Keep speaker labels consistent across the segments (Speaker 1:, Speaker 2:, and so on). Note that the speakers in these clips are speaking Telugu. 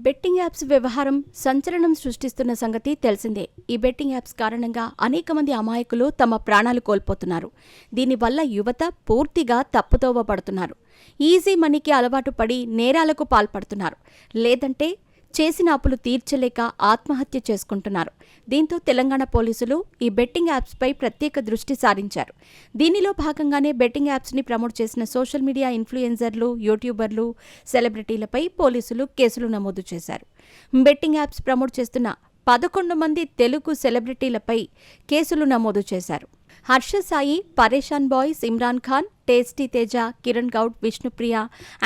Speaker 1: బెట్టింగ్ యాప్స్ వ్యవహారం సంచలనం సృష్టిస్తున్న సంగతి తెలిసిందే. ఈ బెట్టింగ్ యాప్స్ కారణంగా అనేక మంది అమాయకులు తమ ప్రాణాలు కోల్పోతున్నారు. దీనివల్ల యువత పూర్తిగా తప్పుదోవ పడుతున్నారు. ఈజీ మనీకి అలవాటు పడి నేరాలకు పాల్పడుతున్నారు. లేదంటే చేసిన అప్పులు తీర్చలేక ఆత్మహత్య చేసుకుంటున్నారు. దీంతో తెలంగాణ పోలీసులు ఈ బెట్టింగ్ యాప్స్పై ప్రత్యేక దృష్టి సారించారు. దీనిలో భాగంగానే బెట్టింగ్ యాప్స్ని ప్రమోట్ చేసిన సోషల్ మీడియా ఇన్ఫ్లుయెన్సర్లు, యూట్యూబర్లు, సెలబ్రిటీలపై పోలీసులు కేసులు నమోదు చేశారు. బెట్టింగ్ యాప్స్ ప్రమోట్ చేస్తున్న 11 మంది తెలుగు సెలబ్రిటీలపై కేసులు నమోదు చేశారు. Harsha Sai, Pareshan boys, Imran Khan, tasty Teja, Kiran Goud, Vishnupriya,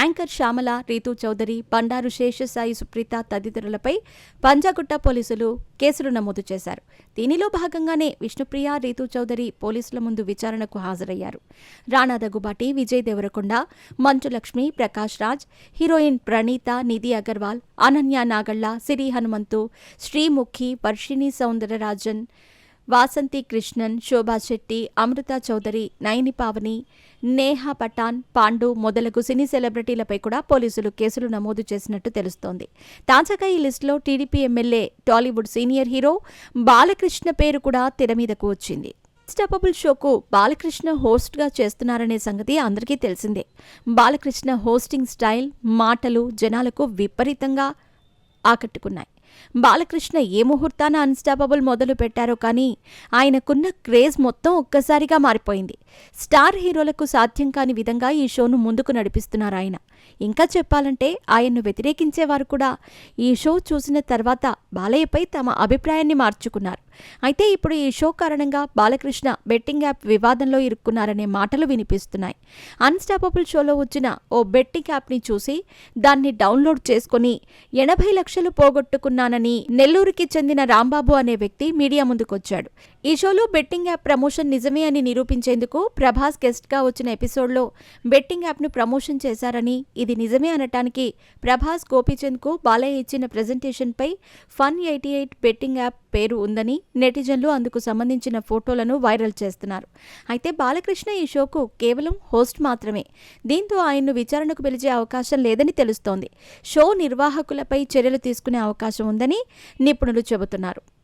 Speaker 1: anchor Shyamala, Ritu Chaudhary, Bandaru Sheshasai Supreetha తదితరులపై పంజాగుట్ట పోలీసులు కేసులు నమోదు చేశారు. దీనిలో భాగంగానే విష్ణుప్రియ, రీతూ చౌదరి పోలీసుల ముందు విచారణకు హాజరయ్యారు. రాణా దగ్గుబాటి, విజయ్ దేవరకొండ, మంచులక్ష్మి, ప్రకాష్ రాజ్, హీరోయిన్ ప్రణీత, నిధి అగర్వాల్, అనన్య నాగళ్ల, సిరి హనుమంతు, శ్రీముఖి, వర్షిణి సౌందరరాజన్, వాసంతి కృష్ణన్, శోభా శెట్టి, అమృత చౌదరి, నయని పావని, నేహా పఠాన్, పాండు మొదలగు సినీ సెలబ్రిటీలపై కూడా పోలీసులు కేసులు నమోదు చేసినట్టు తెలుస్తోంది. తాజాగా ఈ లిస్టులో TDP MLA, Tollywood senior hero Balakrishna పేరు కూడా తెర మీదకు వచ్చింది. అన్స్టాపబుల్ షోకు బాలకృష్ణ హోస్ట్గా చేస్తున్నారనే సంగతి అందరికీ తెలిసిందే. బాలకృష్ణ హోస్టింగ్ స్టైల్, మాటలు జనాలకు విపరీతంగా ఆకట్టుకున్నాయి. బాలకృష్ణ ఏ ముహూర్తాన అన్స్టాపబుల్ మొదలు పెట్టారో కానీ ఆయనకున్న క్రేజ్ మొత్తం ఒక్కసారిగా మారిపోయింది. స్టార్ హీరోలకు సాధ్యం కాని విధంగా ఈ షోను ముందుకు నడిపిస్తున్నారు ఆయన. ఇంకా చెప్పాలంటే ఆయన్ను వ్యతిరేకించేవారు కూడా ఈ షో చూసిన తర్వాత బాలయ్యపై తమ అభిప్రాయాన్ని మార్చుకున్నారు. అయితే ఇప్పుడు ఈ షో కారణంగా బాలకృష్ణ బెట్టింగ్ యాప్ వివాదంలో ఇరుక్కున్నారనే మాటలు వినిపిస్తున్నాయి. అన్స్టాపబుల్ షోలో వచ్చిన ఓ బెట్టింగ్ యాప్ని చూసి దాన్ని డౌన్లోడ్ చేసుకుని 80 లక్షలు పోగొట్టుకున్నానని నెల్లూరుకి చెందిన రాంబాబు అనే వ్యక్తి మీడియా ముందుకొచ్చాడు. ఈ షోలో బెట్టింగ్ యాప్ ప్రమోషన్ నిజమే అని నిరూపించేందుకు ప్రభాస్ గెస్ట్గా వచ్చిన ఎపిసోడ్లో బెట్టింగ్ యాప్ను ప్రమోషన్ చేశారని, ఇది నిజమే అనటానికి ప్రభాస్ గోపీచంద్కు బాలయ్య ఇచ్చిన ప్రెజెంటేషన్పై Fun88 బెట్టింగ్ యాప్ పేరు ఉందని నెటిజన్లు అందుకు సంబంధించిన ఫోటోలను వైరల్ చేస్తున్నారు. అయితే బాలకృష్ణ ఈ షోకు కేవలం హోస్ట్ మాత్రమే. దీంతో ఆయన్ను విచారణకు పిలిచే అవకాశం లేదని తెలుస్తోంది. షో నిర్వాహకులపై చర్యలు తీసుకునే అవకాశం ఉందని నిపుణులు చెబుతున్నారు.